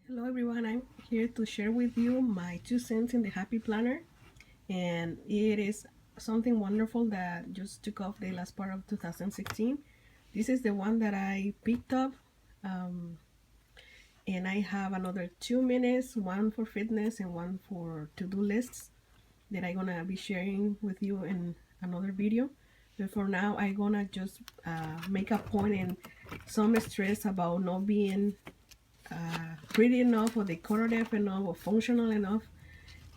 Hello everyone, I'm here to share with you my 2 cents in the Happy Planner, and it is something wonderful that just took off the last part of 2016. This is the one that I picked up, um, and I have another 2 minutes, one for fitness and one for to-do lists that I'm gonna be sharing with you in another video. But for now, I'm gonna just make a point and some stress about not being pretty enough or decorative enough or functional enough.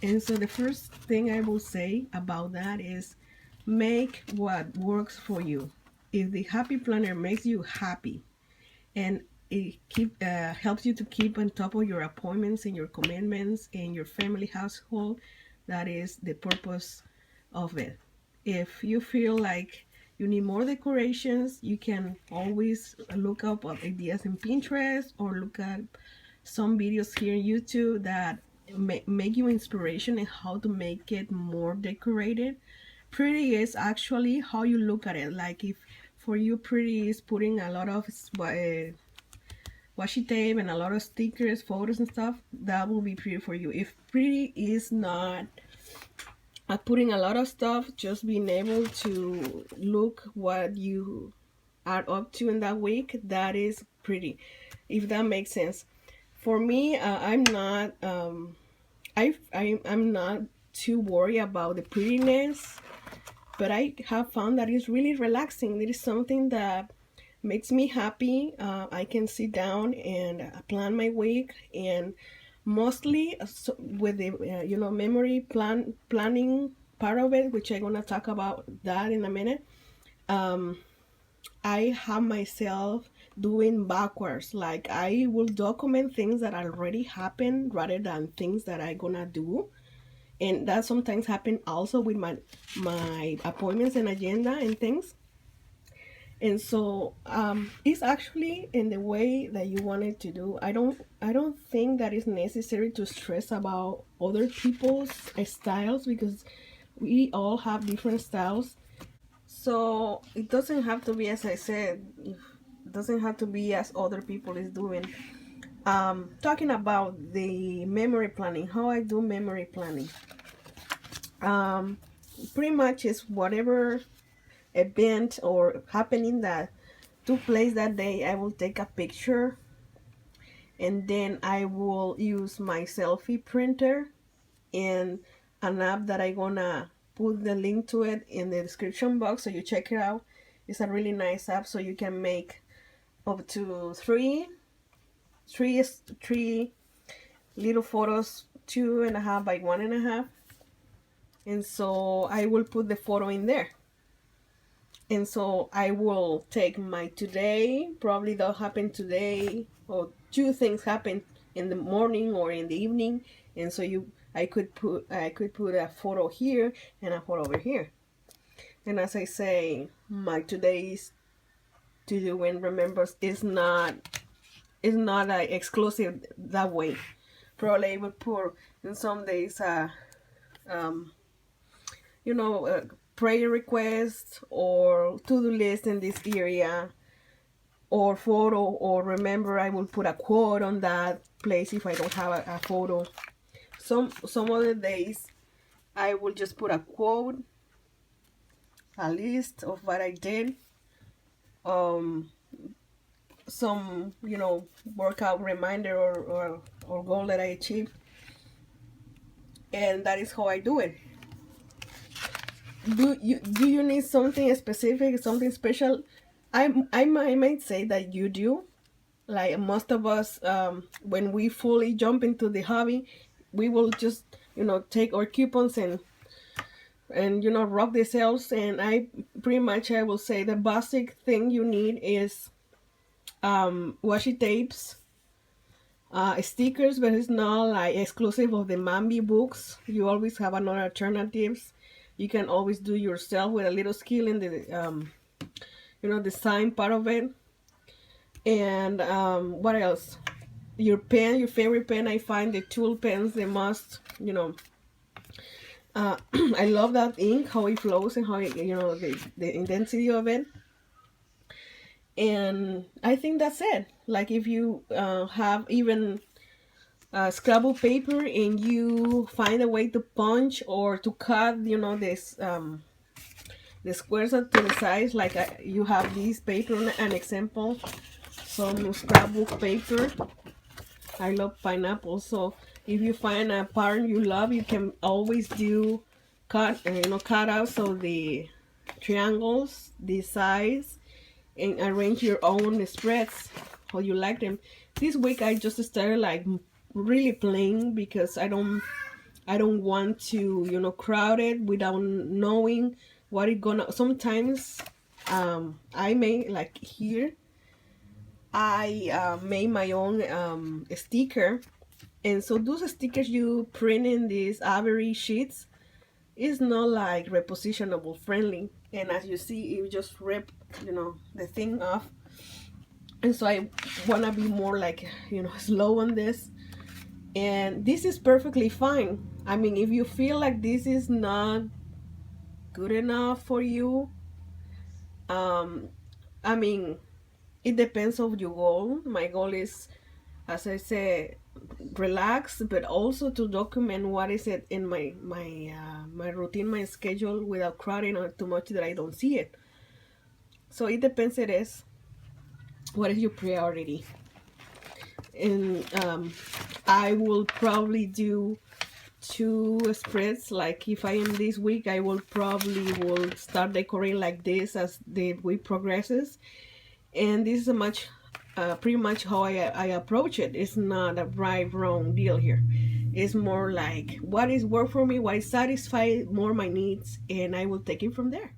And so the first thing I will say about that is make what works for you. If the Happy Planner makes you happy and it helps you to keep on top of your appointments and your commitments in your family household, that is the purpose of it. If you feel like you need more decorations, you can always look up ideas in Pinterest or look at some videos here on YouTube that make you inspiration in how to make it more decorated. Pretty is actually how you look at it. Like if for you pretty is putting a lot of washi tape and a lot of stickers, photos and stuff, that will be pretty for you. If pretty is not putting a lot of stuff, just being able to look what you are up to in that week, that is pretty, if that makes sense. For me, I'm not I'm not too worried about the prettiness, but I have found that it's really relaxing. It is something that makes me happy. I can sit down and plan my week, and mostly with the memory planning part of it, which I'm gonna talk about that in a minute. Um, I have myself doing backwards. Like I will document things that already happened rather than things that I gonna do, and that sometimes happen also with my appointments and agenda and things. And so it's actually in the way that you want it to do. I don't think that it's necessary to stress about other people's styles, because we all have different styles. So it doesn't have to be, as I said, it doesn't have to be as other people is doing. Talking about the memory planning, how I do memory planning. Um, Pretty much is whatever event or happening that took place that day, I will take a picture, and then I will use my selfie printer and an app that I gonna put the link to it in the description box, so you check it out. It's a really nice app, so you can make up to three little photos, 2.5 by 1.5. And so I will put the photo in there. And so I will take my today, probably that'll happen today, or two things happen in the morning or in the evening. And so I could put a photo here and a photo over here. And as I say, my today's to do and remembers is not exclusive that way. Probably I would put in some days um you know, prayer requests or to-do list in this area, or photo, or remember I will put a quote on that place if I don't have a photo. Some other days I will just put a quote, a list of what I did, um some workout reminder or goal that I achieved, and that is how I do it. Do you need something specific, something special? I might say that you do. Like most of us, when we fully jump into the hobby, we will just take our coupons and rock the sales. And I pretty much, I will say the basic thing you need is washi tapes, stickers, but it's not like exclusive of the Mambi books. You always have another alternatives. You can always do yourself with a little skill in the design part of it. And what else? Your pen, your favorite pen. I find the tool pens the most I love that ink, how it flows and how it, the intensity of it. And I think that's it. Like if you have even scrabble paper and you find a way to punch or to cut, this the squares to the size, like you have this paper, an example, some scrapbook paper. I love pineapple, so if you find a pattern you love, you can always do cutouts of the triangles, the size, and arrange your own spreads how you like them. This week I just started like really plain because I don't want to crowd it without knowing what it gonna. Sometimes I may, like here I made my own sticker, and so those stickers you print in these ivory sheets is not like repositionable friendly, and as you see you just rip the thing off. And so I want to be more like slow on this, and this is perfectly fine. I mean, if you feel like this is not good enough for you, I mean, it depends on your goal. My goal is, as I say, relax, but also to document what is it in my routine, my schedule, without crowding on too much that I don't see it. So it depends. It is what is your priority, and I will probably do 2 spreads. Like if I am this week, I will start decorating like this as the week progresses. And this is a pretty much how I approach it. It's not a right wrong deal here. It's more like what is work for me, what is satisfy more my needs, and I will take it from there.